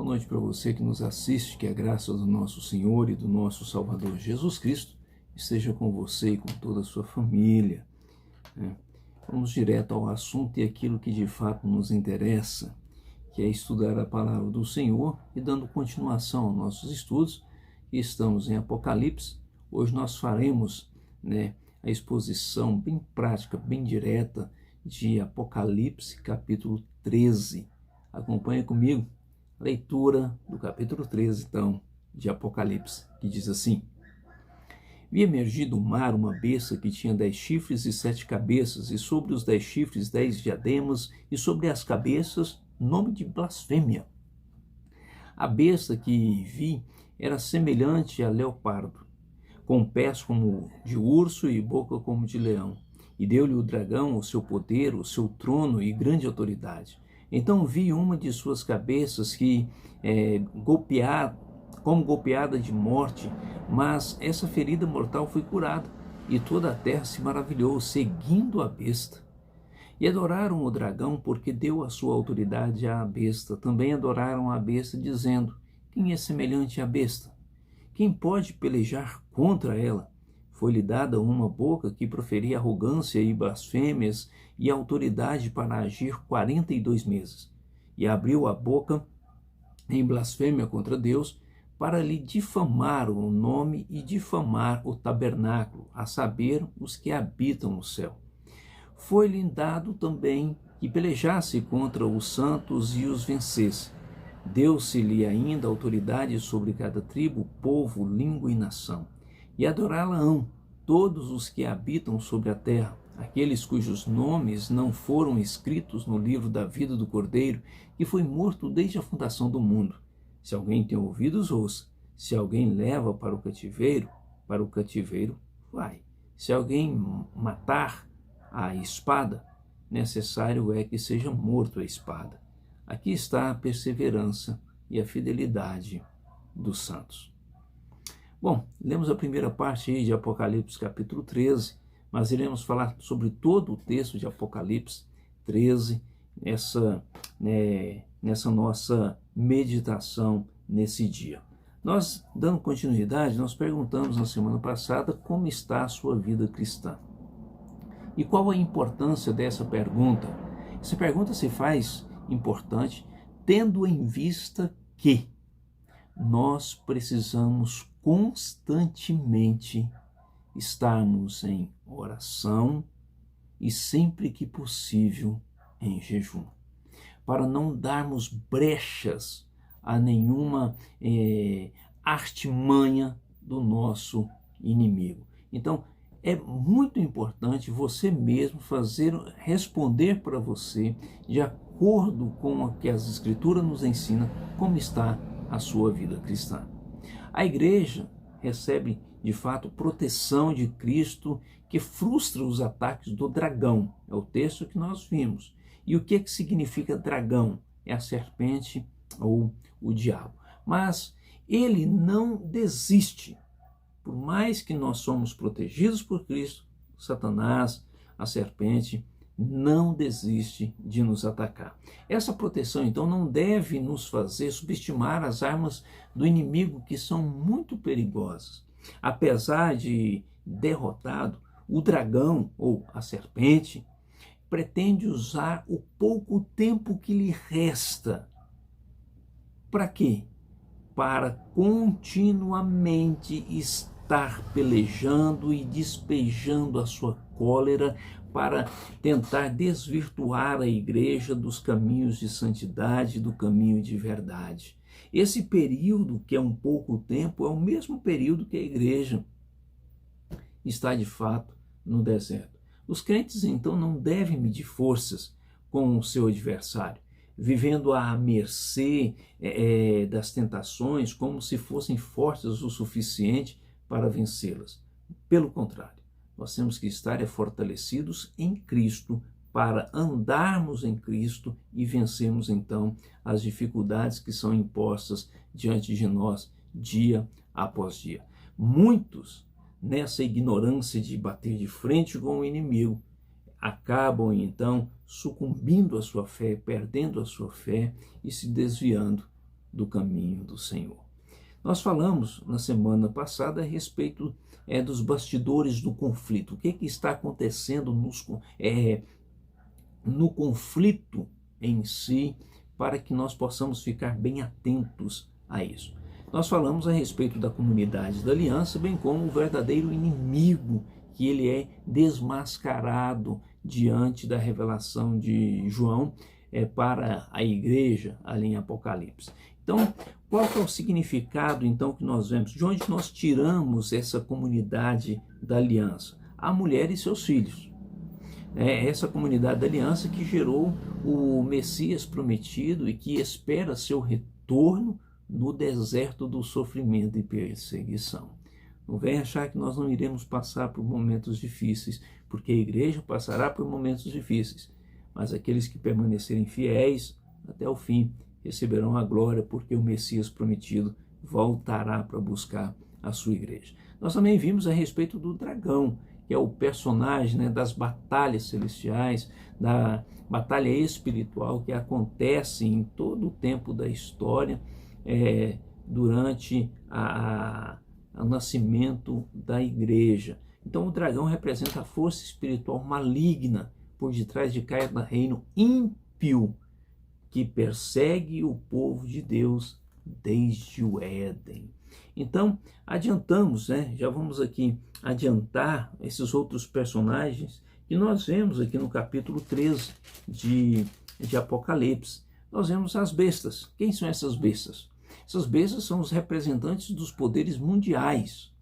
Boa noite para você que nos assiste, que a graça do nosso Senhor e do nosso Salvador Jesus Cristo esteja com você e com toda a sua família. Vamos direto ao assunto e aquilo que de fato nos interessa, que é estudar a palavra do Senhor e dando continuação aos nossos estudos. Estamos em Apocalipse. Hoje nós faremos a exposição bem prática, bem direta de Apocalipse, capítulo 13. Acompanhe comigo. Leitura do capítulo 13, então, de Apocalipse, que diz assim: Vi emergir do mar uma besta que tinha 10 chifres e 7 cabeças, e sobre os 10 chifres 10 diademas, e sobre as cabeças nome de blasfêmia. A besta que vi era semelhante a leopardo, com pés como de urso e boca como de leão. E deu-lhe o dragão o seu poder, o seu trono e grande autoridade. Então vi uma de suas cabeças que como golpeada de morte, mas essa ferida mortal foi curada, e toda a terra se maravilhou, seguindo a besta. E adoraram o dragão, porque deu a sua autoridade à besta. Também adoraram a besta, dizendo: Quem é semelhante à besta? Quem pode pelejar contra ela? Foi-lhe dada uma boca que proferia arrogância e blasfêmias, e autoridade para agir 42 meses. E abriu a boca em blasfêmia contra Deus, para lhe difamar o nome e difamar o tabernáculo, a saber, os que habitam no céu. Foi-lhe dado também que pelejasse contra os santos e os vencesse. Deu-se-lhe ainda autoridade sobre cada tribo, povo, língua e nação. E adorá-la-ão todos os que habitam sobre a terra, aqueles cujos nomes não foram escritos no livro da vida do Cordeiro, que foi morto desde a fundação do mundo. Se alguém tem ouvidos, ouça. Se alguém leva para o cativeiro vai. Se alguém matar a espada, necessário é que seja morto a espada. Aqui está a perseverança e a fidelidade dos santos. Bom, lemos a primeira parte de Apocalipse capítulo 13, mas iremos falar sobre todo o texto de Apocalipse 13, nessa nossa meditação nesse dia. Nós, dando continuidade, nós perguntamos na semana passada como está a sua vida cristã. E qual a importância dessa pergunta? Essa pergunta se faz importante tendo em vista que nós precisamos constantemente estarmos em oração e sempre que possível em jejum, para não darmos brechas a nenhuma artimanha do nosso inimigo. Então, é muito importante você mesmo responder para você, de acordo com o que as Escrituras nos ensinam, como está a sua vida cristã. A igreja recebe, de fato, proteção de Cristo, que frustra os ataques do dragão. É o texto que nós vimos. E o que significa dragão? É a serpente ou o diabo. Mas ele não desiste. Por mais que nós somos protegidos por Cristo, Satanás, a serpente, não desiste de nos atacar. Essa proteção, então, não deve nos fazer subestimar as armas do inimigo, que são muito perigosas. Apesar de derrotado, o dragão ou a serpente pretende usar o pouco tempo que lhe resta. Para quê? Para continuamente estar pelejando e despejando a sua cólera, para tentar desvirtuar a igreja dos caminhos de santidade, do caminho de verdade. Esse período, que é um pouco tempo, é o mesmo período que a igreja está de fato no deserto. Os crentes, então, não devem medir forças com o seu adversário, vivendo à mercê das tentações, como se fossem fortes o suficiente para vencê-las. Pelo contrário, nós temos que estar fortalecidos em Cristo, para andarmos em Cristo e vencermos então as dificuldades que são impostas diante de nós dia após dia. Muitos, nessa ignorância de bater de frente com o inimigo, acabam então sucumbindo à sua fé, perdendo a sua fé e se desviando do caminho do Senhor. Nós falamos na semana passada a respeito dos bastidores do conflito. O que está acontecendo no conflito em si, para que nós possamos ficar bem atentos a isso. Nós falamos a respeito da comunidade da aliança, bem como o verdadeiro inimigo, que ele é desmascarado diante da revelação de João para a igreja ali em Apocalipse. Então, qual é o significado então que nós vemos? De onde nós tiramos essa comunidade da aliança? A mulher e seus filhos. Essa comunidade da aliança que gerou o Messias prometido e que espera seu retorno no deserto do sofrimento e perseguição. Não vem achar que nós não iremos passar por momentos difíceis, porque a igreja passará por momentos difíceis, mas aqueles que permanecerem fiéis até o fim receberão a glória, porque o Messias prometido voltará para buscar a sua igreja. Nós também vimos a respeito do dragão, que é o personagem das batalhas celestiais, da batalha espiritual que acontece em todo o tempo da história, durante o nascimento da igreja. Então o dragão representa a força espiritual maligna por detrás de cada reino ímpio que persegue o povo de Deus desde o Éden. Então, adiantamos, já vamos aqui adiantar esses outros personagens que nós vemos aqui no capítulo 13 de Apocalipse. Nós vemos as bestas. Quem são essas bestas? Essas bestas são os representantes dos poderes mundiais,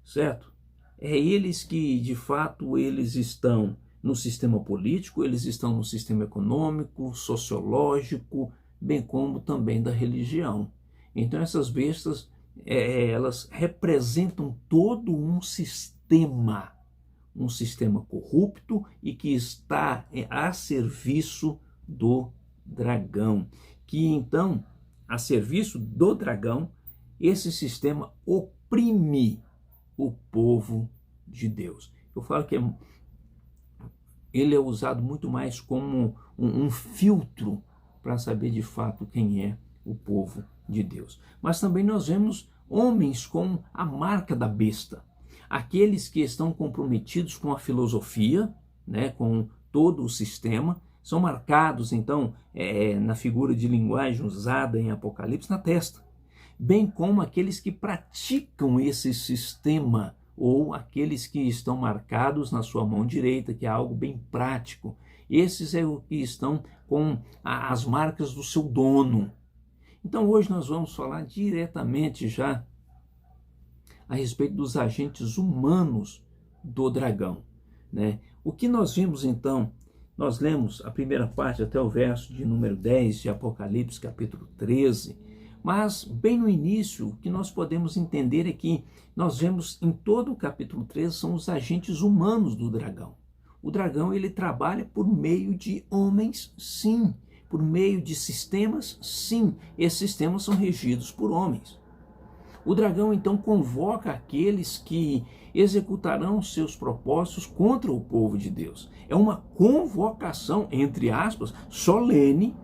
certo? É eles que, de fato, eles estão no sistema político, eles estão no sistema econômico, sociológico, bem como também da religião. Então essas bestas, elas representam todo um sistema corrupto e que está a serviço do dragão, que então, a serviço do dragão, esse sistema oprime o povo de Deus. Eu falo que ele é usado muito mais como um filtro para saber de fato quem é o povo de Deus. Mas também nós vemos homens com a marca da besta, aqueles que estão comprometidos com a filosofia, com todo o sistema, são marcados então na figura de linguagem usada em Apocalipse na testa, bem como aqueles que praticam esse sistema, ou aqueles que estão marcados na sua mão direita, que é algo bem prático. Esses é os que estão com as marcas do seu dono. Então hoje nós vamos falar diretamente já a respeito dos agentes humanos do dragão. O que nós vimos então? Nós lemos a primeira parte até o verso de número 10 de Apocalipse, capítulo 13, mas bem no início o que nós podemos entender é que nós vemos em todo o capítulo 13 são os agentes humanos do dragão. O dragão ele trabalha por meio de homens, sim, por meio de sistemas, sim, esses sistemas são regidos por homens. O dragão então convoca aqueles que executarão seus propósitos contra o povo de Deus. É uma convocação, entre aspas, solene,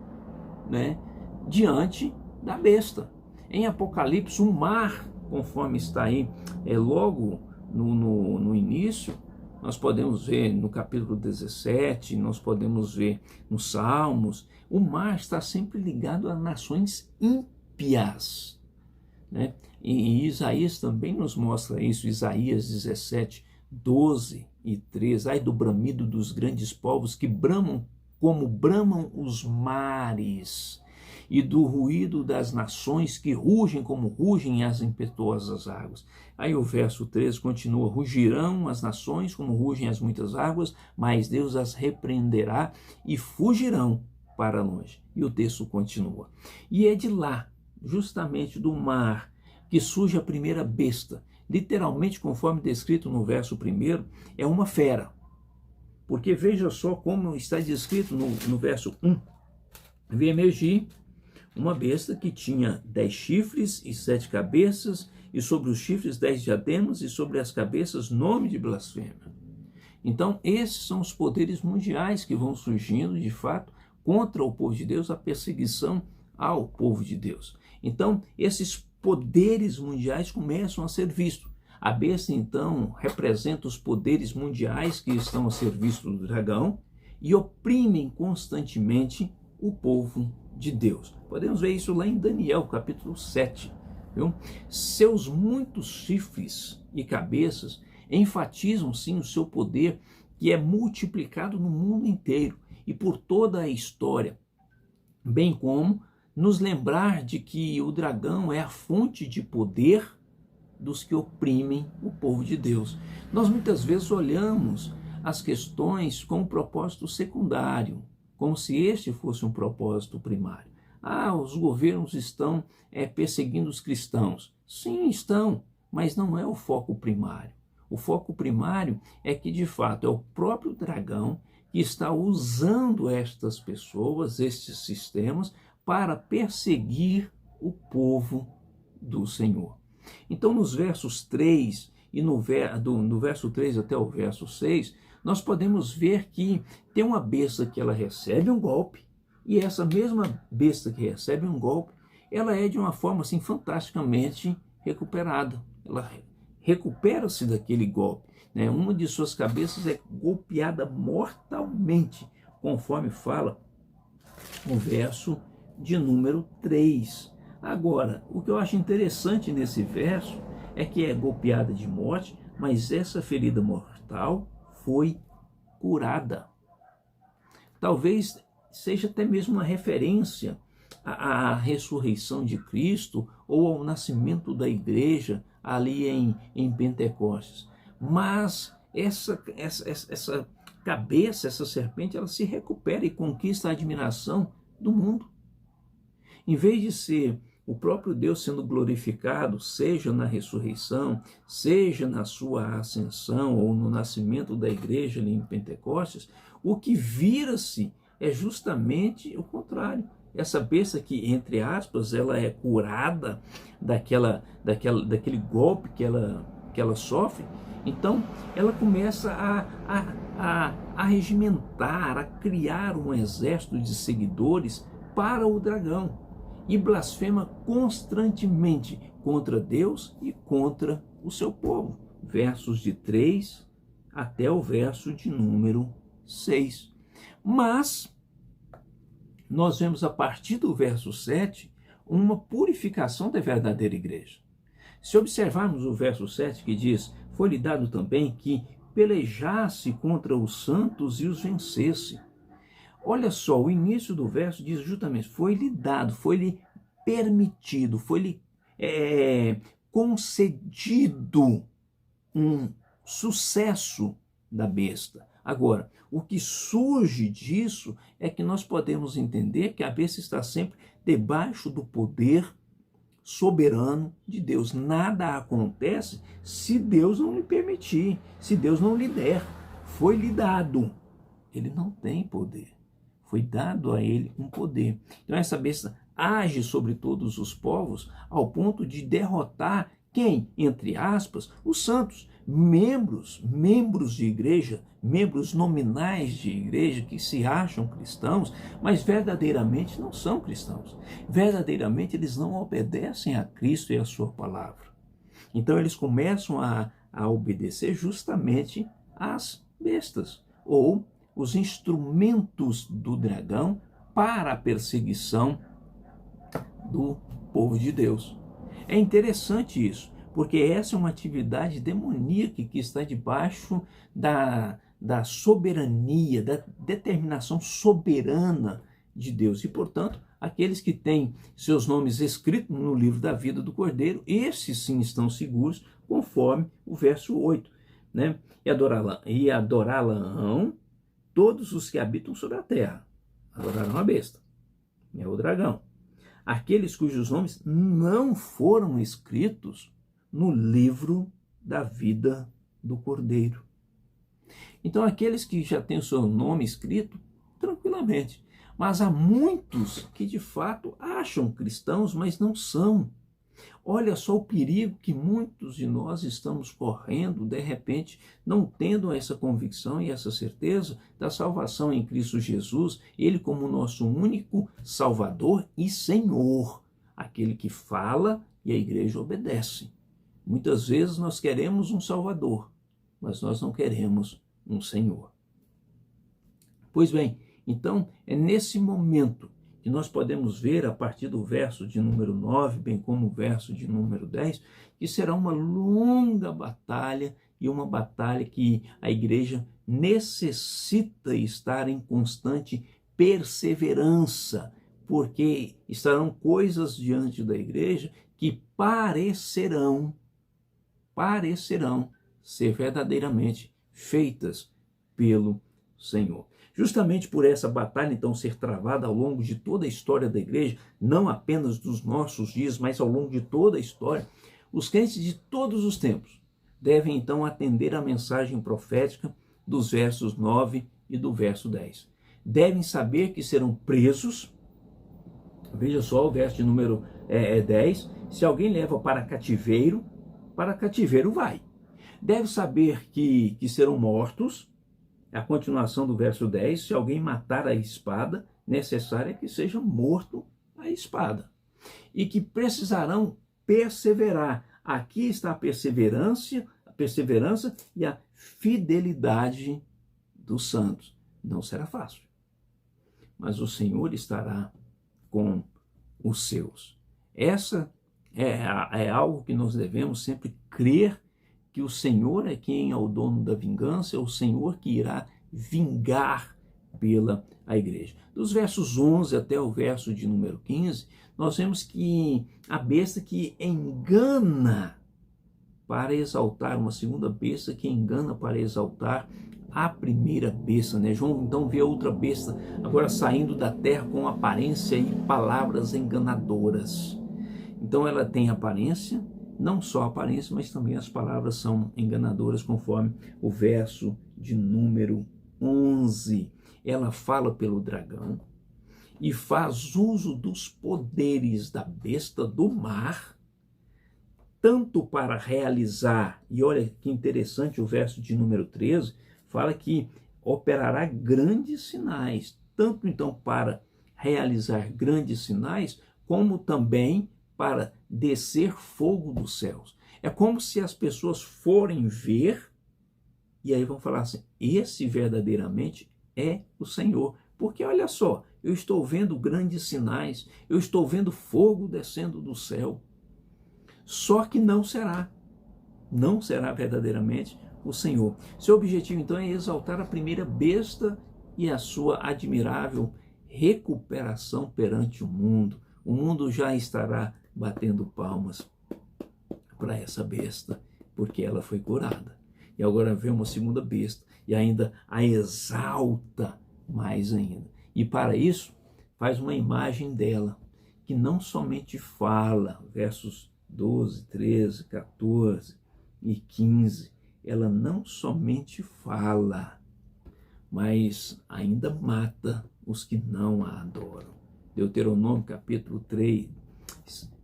diante da besta. Em Apocalipse, o mar, conforme está aí, logo no início, nós podemos ver no capítulo 17, nós podemos ver nos Salmos, o mar está sempre ligado a nações ímpias. E Isaías também nos mostra isso, Isaías 17, 12 e 13. Ai do bramido dos grandes povos que bramam como bramam os mares, e do ruído das nações que rugem como rugem as impetuosas águas. Aí o verso 13 continua, rugirão as nações como rugem as muitas águas, mas Deus as repreenderá e fugirão para longe. E o texto continua. E é de lá, justamente do mar, que surge a primeira besta. Literalmente, conforme descrito no verso 1, é uma fera. Porque veja só como está descrito no verso 1. Veio emergir uma besta que tinha 10 chifres e 7 cabeças, e sobre os chifres 10 diademas, e sobre as cabeças nome de blasfêmia. Então, esses são os poderes mundiais que vão surgindo, de fato, contra o povo de Deus, a perseguição ao povo de Deus. Então, esses poderes mundiais começam a ser vistos. A besta, então, representa os poderes mundiais que estão a serviço do dragão e oprimem constantemente o povo de Deus. Podemos ver isso lá em Daniel, capítulo 7. Viu? Seus muitos chifres e cabeças enfatizam, sim, o seu poder, que é multiplicado no mundo inteiro e por toda a história, bem como nos lembrar de que o dragão é a fonte de poder dos que oprimem o povo de Deus. Nós muitas vezes olhamos as questões com um propósito secundário, como se este fosse um propósito primário. Os governos estão perseguindo os cristãos. Sim, estão, mas não é o foco primário. O foco primário é que, de fato, é o próprio dragão que está usando estas pessoas, estes sistemas, para perseguir o povo do Senhor. Então, nos versos 3 e no verso 3 até o verso 6, nós podemos ver que tem uma besta que ela recebe um golpe, e essa mesma besta que recebe um golpe, ela é de uma forma assim fantasticamente recuperada. Ela recupera-se daquele golpe, né? Uma de suas cabeças é golpeada mortalmente, conforme fala o verso de número 3. Agora, o que eu acho interessante nesse verso é que é golpeada de morte, mas essa ferida mortal foi curada. Talvez seja até mesmo uma referência à ressurreição de Cristo ou ao nascimento da igreja ali em Pentecostes. Mas essa cabeça, essa serpente, ela se recupera e conquista a admiração do mundo. Em vez de ser o próprio Deus sendo glorificado, seja na ressurreição, seja na sua ascensão ou no nascimento da igreja ali em Pentecostes, o que vira-se é justamente o contrário. Essa besta que, entre aspas, ela é curada daquele golpe que ela sofre, então ela começa a regimentar, a criar um exército de seguidores para o dragão e blasfema constantemente contra Deus e contra o seu povo. Versos de 3 até o verso de número 6. Mas nós vemos a partir do verso 7 uma purificação da verdadeira igreja. Se observarmos o verso 7 que diz: foi-lhe dado também que pelejasse contra os santos e os vencesse. Olha só, o início do verso diz justamente: foi-lhe dado, foi-lhe permitido, foi-lhe concedido um sucesso da besta. Agora, o que surge disso é que nós podemos entender que a besta está sempre debaixo do poder soberano de Deus. Nada acontece se Deus não lhe permitir, se Deus não lhe der. Foi-lhe dado. Ele não tem poder. Foi dado a ele um poder. Então essa besta age sobre todos os povos ao ponto de derrotar quem? Entre aspas, os santos, membros de igreja, membros nominais de igreja que se acham cristãos, mas verdadeiramente não são cristãos. Verdadeiramente eles não obedecem a Cristo e a sua palavra. Então eles começam a obedecer justamente às bestas, ou os instrumentos do dragão para a perseguição do povo de Deus. É interessante isso, porque essa é uma atividade demoníaca que está debaixo da soberania, da determinação soberana de Deus. E, portanto, aqueles que têm seus nomes escritos no livro da vida do Cordeiro, esses sim estão seguros, conforme o verso 8. Né? E adorá-la-ão todos os que habitam sobre a terra. Adorarão a besta, é o dragão. Aqueles cujos nomes não foram escritos no livro da vida do Cordeiro. Então, aqueles que já têm o seu nome escrito, tranquilamente. Mas há muitos que, de fato, acham cristãos, mas não são. Olha só o perigo que muitos de nós estamos correndo, de repente, não tendo essa convicção e essa certeza da salvação em Cristo Jesus, Ele como nosso único Salvador e Senhor, aquele que fala e a igreja obedece. Muitas vezes nós queremos um Salvador, mas nós não queremos um Senhor. Pois bem, então é nesse momento que nós podemos ver a partir do verso de número 9, bem como o verso de número 10, que será uma longa batalha e uma batalha que a igreja necessita estar em constante perseverança, porque estarão coisas diante da igreja que parecerão ser verdadeiramente feitas pelo Senhor. Justamente por essa batalha, então, ser travada ao longo de toda a história da igreja, não apenas dos nossos dias, mas ao longo de toda a história, os crentes de todos os tempos devem, então, atender à mensagem profética dos versos 9 e do verso 10. Devem saber que serão presos, veja só o verso de número 10, se alguém leva para cativeiro vai. Deve saber que serão mortos. A continuação do verso 10, se alguém matar a espada, necessário é que seja morto a espada. E que precisarão perseverar. Aqui está a perseverança e a fidelidade dos santos. Não será fácil, mas o Senhor estará com os seus. Essa é algo que nós devemos sempre crer, que o Senhor é quem é o dono da vingança, é o Senhor que irá vingar pela a igreja. Dos versos 11 até o verso de número 15, nós vemos que a besta que engana para exaltar, uma segunda besta que engana para exaltar a primeira besta, né? João então vê outra besta agora saindo da terra com aparência e palavras enganadoras. Então ela tem aparência, não só a aparência, mas também as palavras são enganadoras, conforme o verso de número 11. Ela fala pelo dragão e faz uso dos poderes da besta do mar, tanto para realizar, e olha que interessante o verso de número 13, fala que operará grandes sinais, tanto então para realizar grandes sinais, como também para descer fogo dos céus. É como se as pessoas forem ver e aí vão falar assim, esse verdadeiramente é o Senhor. Porque olha só, eu estou vendo grandes sinais, eu estou vendo fogo descendo do céu. Só que não será verdadeiramente o Senhor. Seu objetivo então é exaltar a primeira besta e a sua admirável recuperação perante o mundo. O mundo já estará batendo palmas para essa besta, porque ela foi curada. E agora vem uma segunda besta e ainda a exalta mais ainda. E para isso faz uma imagem dela, que não somente fala, versos 12, 13, 14 e 15, ela não somente fala, mas ainda mata os que não a adoram. Deuteronômio capítulo 3,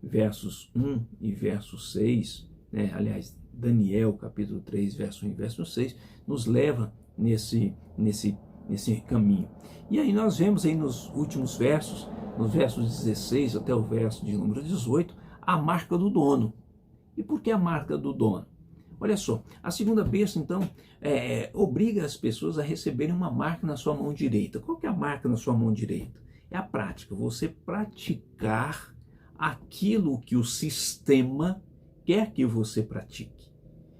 versos 1 e verso 6, né? Aliás, Daniel capítulo 3, verso 1 e verso 6, nos leva nesse caminho. E aí nós vemos aí nos últimos versos, nos versos 16 até o verso de número 18, a marca do dono. E por que a marca do dono? Olha só, a segunda besta, então, obriga as pessoas a receberem uma marca na sua mão direita. Qual que é a marca na sua mão direita? É a prática, você praticar aquilo que o sistema quer que você pratique,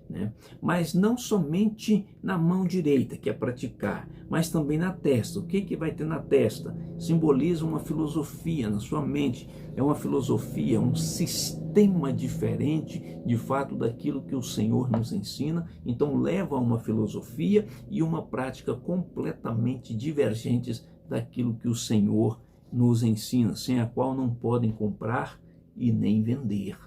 né? Mas não somente na mão direita, que é praticar, mas também na testa. O que vai ter na testa? Simboliza uma filosofia na sua mente, é uma filosofia, um sistema diferente, de fato, daquilo que o Senhor nos ensina. Então leva a uma filosofia e uma prática completamente divergentes daquilo que o Senhor nos ensina, sem a qual não podem comprar e nem vender.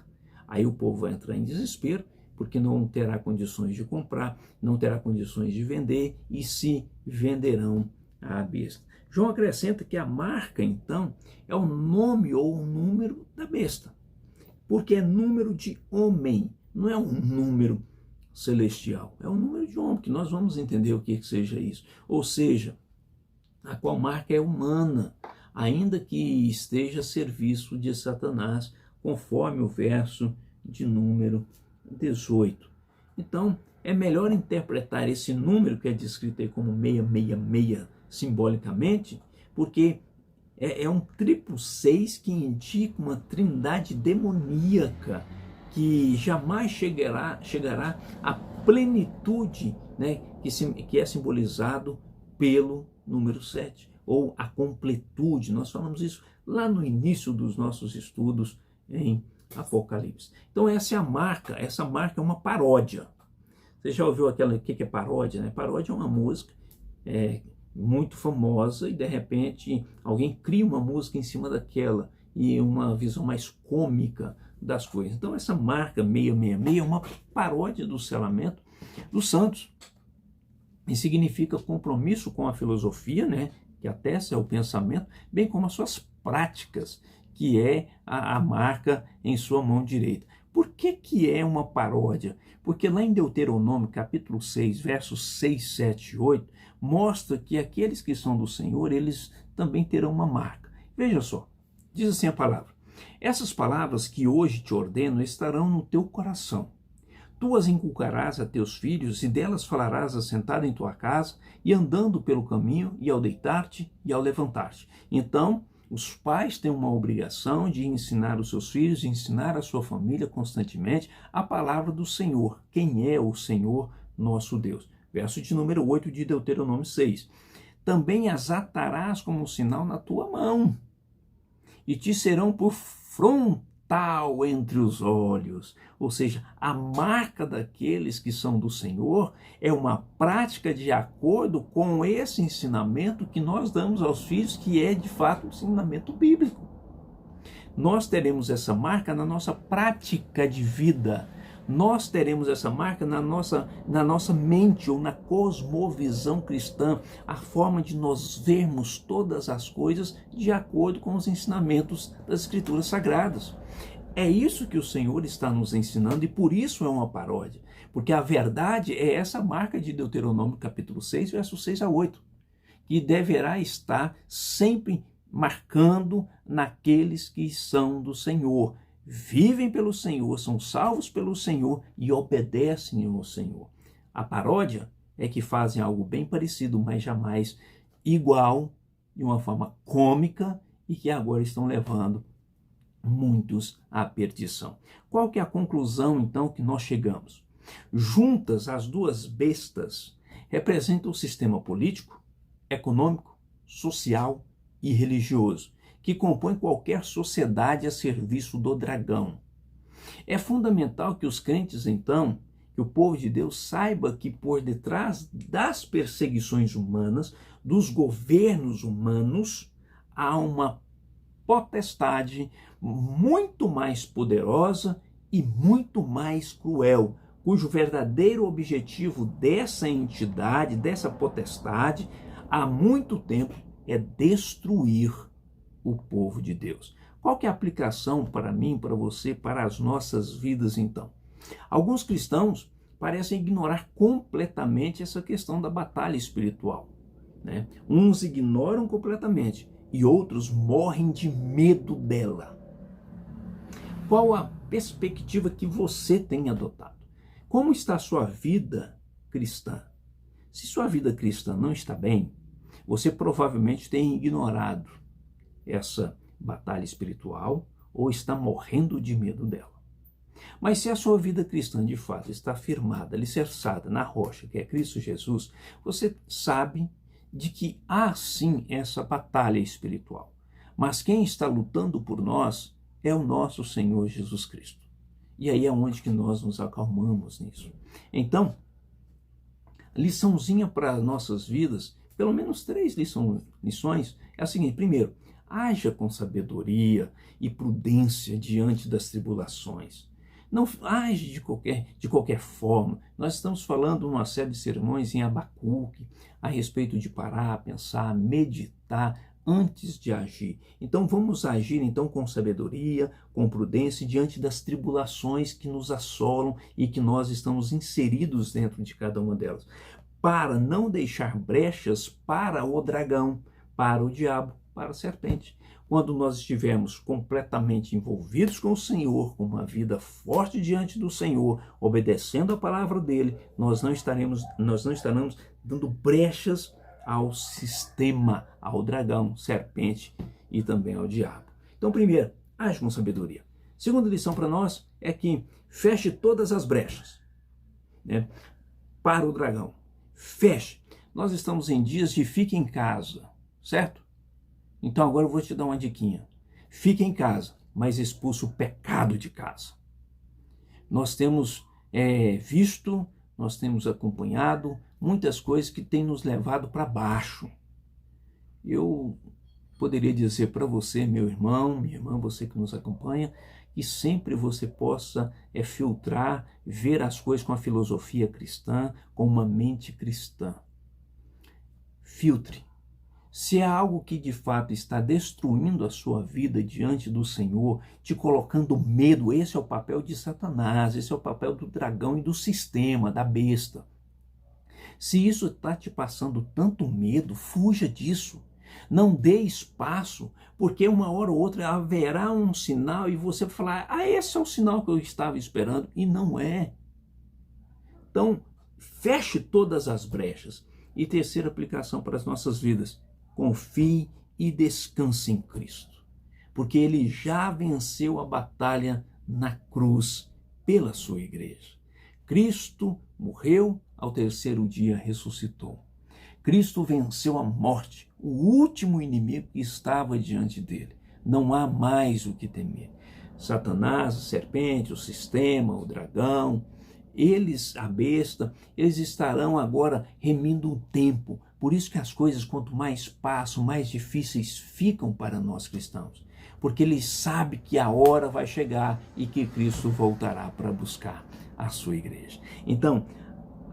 Aí o povo vai entrar em desespero, porque não terá condições de comprar, não terá condições de vender, e se venderão à besta. João acrescenta que a marca, então, é o nome ou o número da besta. porque é número de homem, não é um número celestial, é um número de homem, que nós vamos entender o que seja isso. Ou seja, a qual marca é humana, ainda que esteja a serviço de Satanás, conforme o verso de número 18. Então, é melhor interpretar esse número que é descrito aí como 666 simbolicamente, porque é um triplo 6 que indica uma trindade demoníaca que jamais chegará à plenitude, né, que é simbolizado pelo número 7, ou a completude. Nós falamos isso lá no início dos nossos estudos em Apocalipse. Então essa marca é uma paródia. Você já ouviu o que é paródia, né? Paródia é uma música muito famosa e de repente alguém cria uma música em cima daquela e uma visão mais cômica das coisas. Então essa marca 666 é uma paródia do selamento dos santos e significa compromisso com a filosofia, né, que atesta o pensamento, bem como as suas práticas, que é a marca em sua mão direita. Por que é uma paródia? Porque lá em Deuteronômio, capítulo 6, versos 6, 7 e 8, mostra que aqueles que são do Senhor, eles também terão uma marca. Veja só, diz assim a palavra: essas palavras que hoje te ordeno estarão no teu coração. Tu as inculcarás a teus filhos, e delas falarás assentado em tua casa, e andando pelo caminho, e ao deitar-te, e ao levantar-te. Então, os pais têm uma obrigação de ensinar os seus filhos, de ensinar a sua família constantemente a palavra do Senhor. Quem é o Senhor nosso Deus? Verso de número 8 de Deuteronômio 6. Também as atarás como um sinal na tua mão, e te serão por frontal entre os olhos. Ou seja, a marca daqueles que são do Senhor é uma prática de acordo com esse ensinamento que nós damos aos filhos, que é de fato um ensinamento bíblico. Nós teremos essa marca na nossa prática de vida. Nós teremos essa marca na nossa mente, ou na cosmovisão cristã, a forma de nós vermos todas as coisas de acordo com os ensinamentos das Escrituras Sagradas. É isso que o Senhor está nos ensinando, e por isso é uma paródia, porque a verdade é essa marca de Deuteronômio capítulo 6, versos 6 a 8, que deverá estar sempre marcando naqueles que são do Senhor, vivem pelo Senhor, são salvos pelo Senhor e obedecem ao Senhor. A paródia é que fazem algo bem parecido, mas jamais igual, de uma forma cômica, e que agora estão levando muitos à perdição. Qual que é a conclusão, então, que nós chegamos? Juntas, as duas bestas representam o sistema político, econômico, social e religioso, que compõe qualquer sociedade a serviço do dragão. É fundamental que os crentes, então, que o povo de Deus saiba que por detrás das perseguições humanas, dos governos humanos, há uma potestade muito mais poderosa e muito mais cruel, cujo verdadeiro objetivo dessa entidade, dessa potestade, há muito tempo é destruir o povo de Deus. Qual que é a aplicação para mim, para você, para as nossas vidas então? Alguns cristãos parecem ignorar completamente essa questão da batalha espiritual, né? Uns ignoram completamente e outros morrem de medo dela. Qual a perspectiva que você tem adotado? Como está a sua vida cristã? Se sua vida cristã não está bem, você provavelmente tem ignorado essa batalha espiritual ou está morrendo de medo dela. Mas se a sua vida cristã de fato está firmada, alicerçada na rocha, que é Cristo Jesus, você sabe de que há sim essa batalha espiritual. Mas quem está lutando por nós é o nosso Senhor Jesus Cristo. E aí é onde que nós nos acalmamos nisso. Então, liçãozinha para as nossas vidas, pelo menos 3 lições, é a seguinte: primeiro, haja com sabedoria e prudência diante das tribulações. Não age de qualquer forma. Nós estamos falando uma série de sermões em Abacuque a respeito de parar, pensar, meditar, antes de agir. Então vamos agir então com sabedoria, com prudência diante das tribulações que nos assolam e que nós estamos inseridos dentro de cada uma delas, para não deixar brechas para o dragão, para o diabo, para a serpente. Quando nós estivermos completamente envolvidos com o Senhor, com uma vida forte diante do Senhor, obedecendo a palavra dele, nós não estaremos dando brechas ao sistema, ao dragão, serpente e também ao diabo. Então, primeiro, age com sabedoria. Segunda lição para nós é que feche todas as brechas, né, para o dragão. Feche. Nós estamos em dias de fique em casa, certo? Então agora eu vou te dar uma diquinha. Fique em casa, mas expulse o pecado de casa. Nós temos visto, nós temos acompanhado muitas coisas que têm nos levado para baixo. Eu poderia dizer para você, meu irmão, minha irmã, você que nos acompanha, que sempre você possa filtrar, ver as coisas com a filosofia cristã, com uma mente cristã. Filtre. Se há algo que de fato está destruindo a sua vida diante do Senhor, te colocando medo, esse é o papel de Satanás, esse é o papel do dragão e do sistema, da besta. Se isso está te passando tanto medo, fuja disso. Não dê espaço, porque uma hora ou outra haverá um sinal e você vai falar, esse é o sinal que eu estava esperando, e não é. Então, feche todas as brechas. E terceira aplicação para as nossas vidas, confie e descanse em Cristo, porque Ele já venceu a batalha na cruz pela sua igreja. Cristo morreu, ao terceiro dia ressuscitou. Cristo venceu a morte, o último inimigo que estava diante dele. Não há mais o que temer. Satanás, a serpente, o sistema, o dragão, eles, a besta, eles estarão agora remindo o tempo. Por isso que as coisas, quanto mais passam, mais difíceis ficam para nós cristãos. Porque eles sabem que a hora vai chegar e que Cristo voltará para buscar a sua igreja. Então,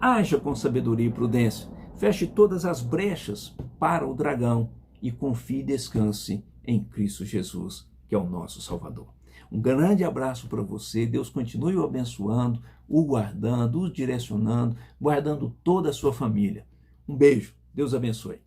haja com sabedoria e prudência. Feche todas as brechas para o dragão e confie e descanse em Cristo Jesus, que é o nosso Salvador. Um grande abraço para você. Deus continue o abençoando, o guardando, o direcionando, guardando toda a sua família. Um beijo. Deus abençoe.